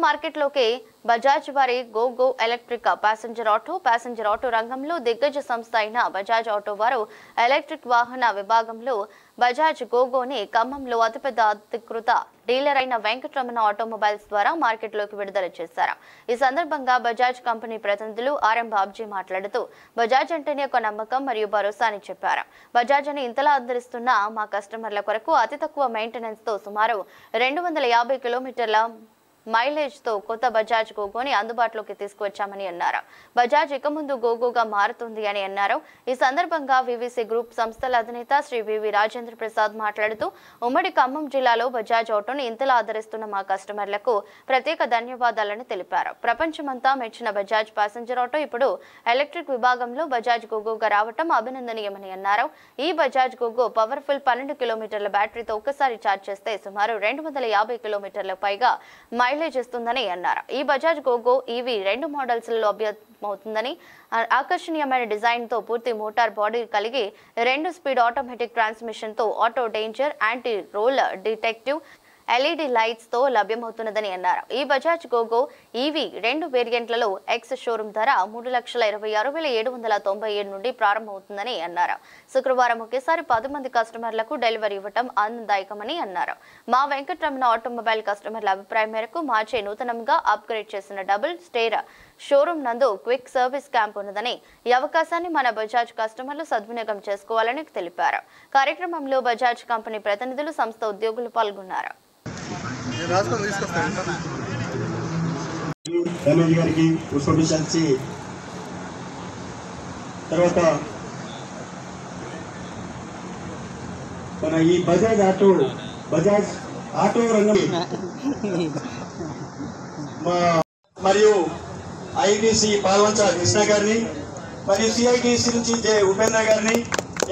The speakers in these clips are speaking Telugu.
మార్కెట్లోకి బజాజ్ వారి గోగో ఎలక్ట్రిక్ ప్యాసింజర్ ఆటో రంగంలో దిగ్గజ సంస్థ అయిన బజాజ్ ఆటో వారు ఎలక్ట్రిక్ వాహన విభాగంలో బజాజ్ గోగోని ఖమ్మంలో అతిపెద్ద అధికృత డీలర్ అయిన వెంకటరమణ ఆటోమొబైల్స్ ద్వారా మార్కెట్లోకి విడుదల చేశారు. ఈ సందర్భంగా బజాజ్ కంపెనీ ప్రతినిధులు ఆర్ఎం బాబ్జీ మాట్లాడుతూ బజాజ్ అంటేనే ఒక నమ్మకం మరియు భరోసా అని చెప్పారు. బజాజ్ అని ఇంతలా అందిస్తున్న మా కస్టమర్ల కొరకు అతి తక్కువ మెయింటెనెన్స్ తో సుమారు 250 కిలోమీటర్ల మైలేజ్ తో కొత్త బజాజ్ గోగోని అందుబాటులోకి తీసుకువచ్చామని అన్నారు. బజాజ్ ఇక ముందు గోగోగా మారుతుంది అని అన్నారు. ఈ సందర్భంగా వివిసి గ్రూప్ సంస్థల అధినేత శ్రీ వివి రాజేంద్ర ప్రసాద్ మాట్లాడుతూ ఉమ్మడి ఖమ్మం జిల్లాలో బజాజ్ ఆటోను ఇంతలా ఆదరిస్తున్న మా కస్టమర్లకు ప్రత్యేక ధన్యవాదాలని తెలిపారు. ప్రపంచమంతా మెచ్చిన బజాజ్ ప్యాసింజర్ ఆటో ఇప్పుడు ఎలక్ట్రిక్ విభాగంలో బజాజ్ గోగోగా రావటం అభినందనీయమని అన్నారు. ఈ బజాజ్ గోగో పవర్ఫుల్ 12 కిలోమీటర్ల బ్యాటరీతో ఒక్కసారి ఛార్జ్ చేస్తే సుమారు 250 కిలోమీటర్లకు పైగా మైలేజ్ ఇస్తుందని అన్నారు. ఈ బజాజ్ గోగో ఈవీ 2 మోడల్స్ లో లభ్యమవుతుందని, ఆకర్షణీయమైన డిజైన్ తో పూర్తి మోటార్ బాడీ కలిగి 2 స్పీడ్ ఆటోమేటిక్ ట్రాన్స్మిషన్ తో auto danger anti roll detective LED lights తో లభ్యమవుతున్నదని అన్నారు. ఈ బజాజ్ గోగో ఈవీ 2 వేరియంట్లలో ఎక్స్ షోరూమ్ ధర 3,26,797 నుండి ప్రారంభమవుతుందని అన్నారు. శుక్రవారం ఒకేసారి 10 మంది కస్టమర్లకు డెలివరీ ఇవ్వటం ఆనందదాయకమని అన్నారు. మా వెంకటరమణ ఆటోమొబైల్ కస్టమర్ల అభిప్రాయం మేరకు మార్చే నూతనంగా అప్గ్రేడ్ చేసిన డబుల్ స్టేర్ షోరూమ్ నందు క్విక్ సర్వీస్ క్యాంప్ ఉన్నదని, ఈ అవకాశాన్ని మన బజాజ్ కస్టమర్లు సద్వినియోగం చేసుకోవాలని తెలిపారు. కార్యక్రమంలో బజాజ్ కంపెనీ ప్రతినిధులు, సంస్థ ఉద్యోగులు పాల్గొన్నారు. మన ఈ బజాజ్ ఆటో రంగం మరియు ఐటీసీ పాల్వంచ కృష్ణ గారిని, మరియు సిఐటిసి నుంచి ఉపేంద్ర గారిని,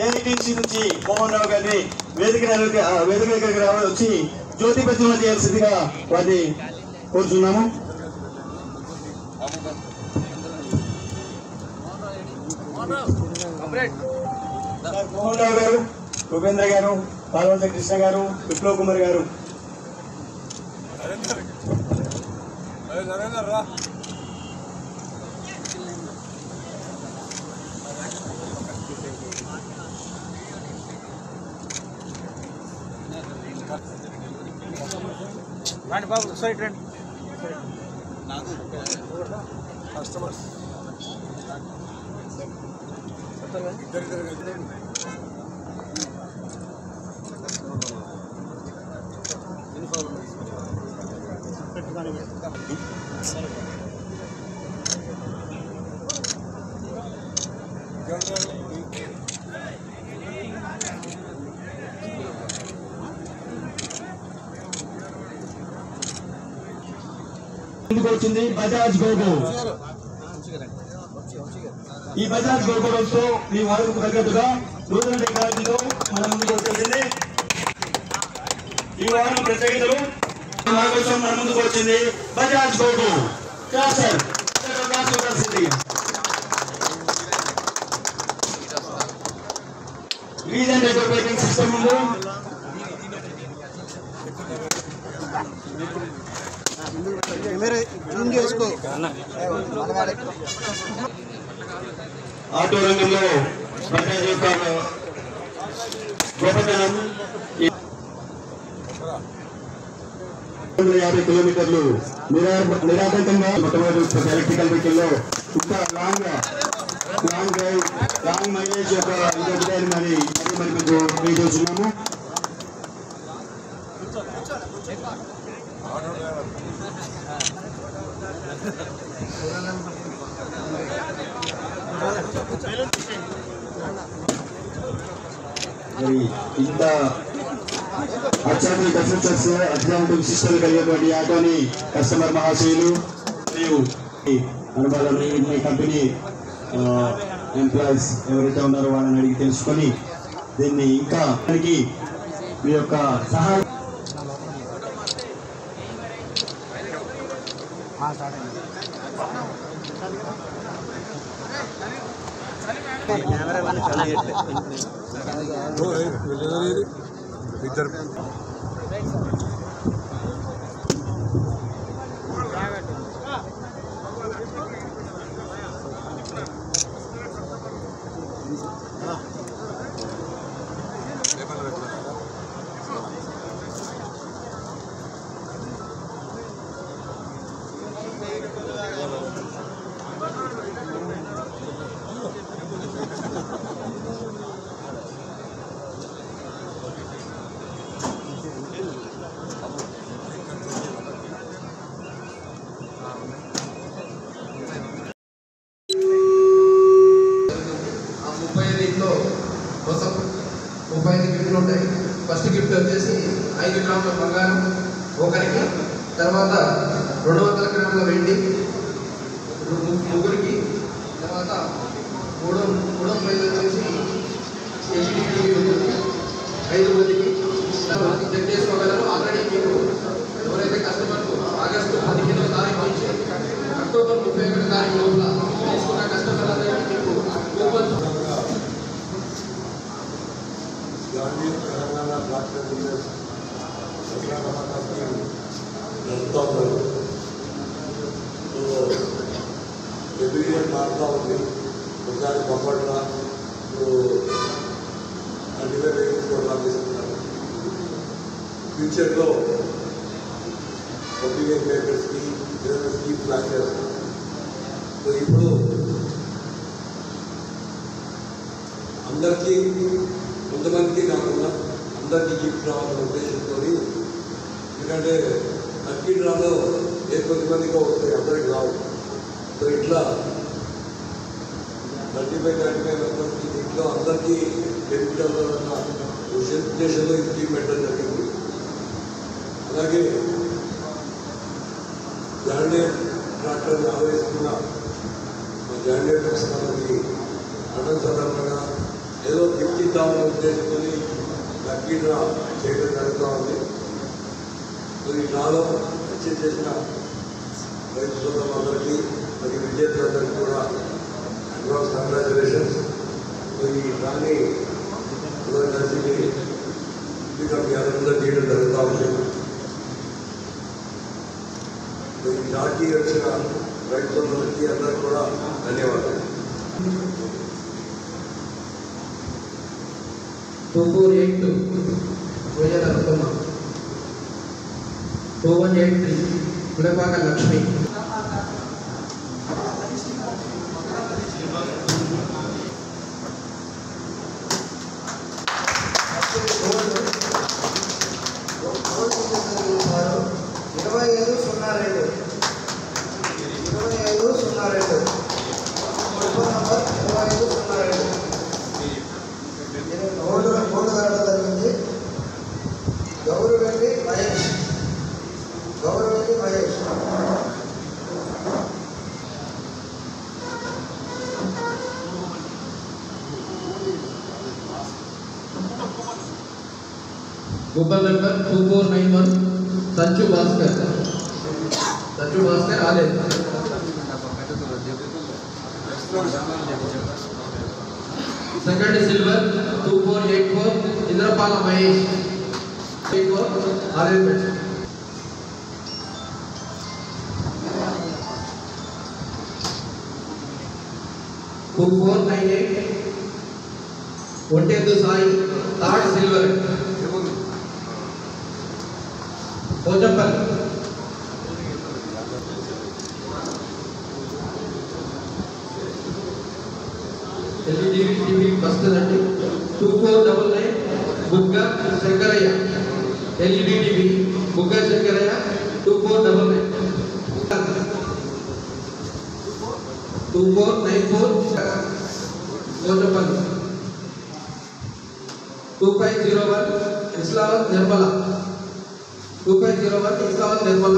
ఏఐటిసి నుంచి మోహన్ రావు గారిని వేదిక దగ్గరికి వచ్చి జ్యోతి ప్రతిమ చేయాల్సిందిగా వారిని కోరుతున్నాము. మోహన్ రావు గారు, ఉపేంద్ర గారు, పాల్వంచ కృష్ణ గారు, విప్లవ్ కుమార్ గారు. బాబు సైడ్ రండి. కస్టమర్స్ వచ్చింది బజాజ్ గోగో. ఈ బజాజ్ గోగోతో మీ వారికి తగ్గట్టుగా నూతన టెక్నాలజీతో మన ముందుకు వచ్చేసింది. ఈ వారం ప్రత్యేకతలు మన కోసం మన ముందుకు వచ్చింది బజాజ్ గోగో క్లాసర్ రీజన్ నెట్వర్కింగ్ సిస్టమ్ ఉంది. ఆటో రంగంలో బజాజ్ యొక్క గొప్పతనం 250 కిలోమీటర్లు నిరాటంకంగా మొట్టమొదటి ఎలక్ట్రికల్ వెహికల్ లో ఇంకా లాంగ్ మైలేజ్ యొక్క మరి మీకు చూస్తున్నాము. ఇంత అత్యాధునిక ఫీచర్స్, అత్యాధునిక విశిష్టలు కలిగినటువంటి ఆటోని కస్టమర్ మహాశయులు మరియు అనుభవాలు మీ కంపెనీ ఎంప్లాయీస్ ఎవరైతే ఉన్నారో వాళ్ళని అడిగి తెలుసుకొని దీన్ని ఇంకా మీ యొక్క సహాయం 5 గ్రాముల బంగారం ఒకరికి, తర్వాత 200 గ్రాముల వెండి ముగ్గురికి, తర్వాత మూడో ప్రైజ్ వచ్చేసి ఎల్ఈడి టీవీ ఉంటుంది 5 మందికి. చెక్ చేసుకోగలరు. ఆల్రెడీ మీకు ఎవరైతే కస్టమర్లు ఆగస్టు 15వ తారీఖు నుంచి అక్టోబర్ 31వ తారీఖు లోపల తీసుకున్న కస్టమర్లందరికీ మీకు కూపన్స్ తెలంగాణ ట్రాక్టర్ బిజినెస్ జరుగుతూ ఉన్నారు. ఎవ్రీ ఇయర్ మారుతూ ఉంది. ఒకసారి బొబ్బట్ల అన్ని ప్రోగ్రామ్ తీసుకున్నారు. ఫ్యూచర్లో ఒపీనియన్ మేకర్స్కి బిజినెస్కి ప్లాన్ చేస్తారు. సో ఇప్పుడు అందరికీ కొంతమందికి కాకుండా అందరికీ గిఫ్ట్ రావాలనే ఉద్దేశంతో, ఎందుకంటే లక్కీ డ్రాలో ఏ కొద్దిమందికి వస్తాయి, అందరికి రావు. సో ఇట్లా 35 మెంబర్స్కి ఇంట్లో అందరికీ బెనిఫిట్ అవ్వాలన్న ఉద్దేశంలో ఈ స్కీమ్ పెట్టడం జరిగింది. అలాగే జాండియర్ ట్రాక్టర్ని ఆదరిస్తున్న జాండియర్ కస్టమర్కి అటం సందర్భంగా ఏదో గిఫ్ట్ ఇద్దామనే ఉద్దేశంతో లక్కీ డ్రా చేయడం జరుగుతూ ఉంది. ఈ డ్రాలో అచీవ్ చేసిన రైతు సోదరులందరికీ మరియు విద్యార్థులందరికీ కూడా అడ్వాన్స్ కంగ్రాచులేషన్స్. ఈ డ్రాని కలిసి మీ అందరూ చేయడం జరుగుతూ ఉంది. ఈ డ్రాకి వచ్చిన రైతు సోదరులకి అందరికీ కూడా ధన్యవాదాలు. 2482 రోజాల రతమ్మ, 2183 కులపాక లక్ష్మి, 2502 గౌరవెల్లి మహేష్. మొబైల్ నెంబర్ 2491 సంచు భాస్కర్ రాలేదు. Second silver 2484 Indrapala Mahesh arrangement. Ontheddu Sai third silver Pochampally. LED TV వస్తుందండి. 2499 బుగ్గ శంకరయ్య. ఎల్ఈడి టీవీ బుగ్గ శంకరయ్య 2499. 2494 పోచంపల్లి. 2501 ఇస్లావత్ నిర్మల. 2501 ఇస్లావత్ నిర్మల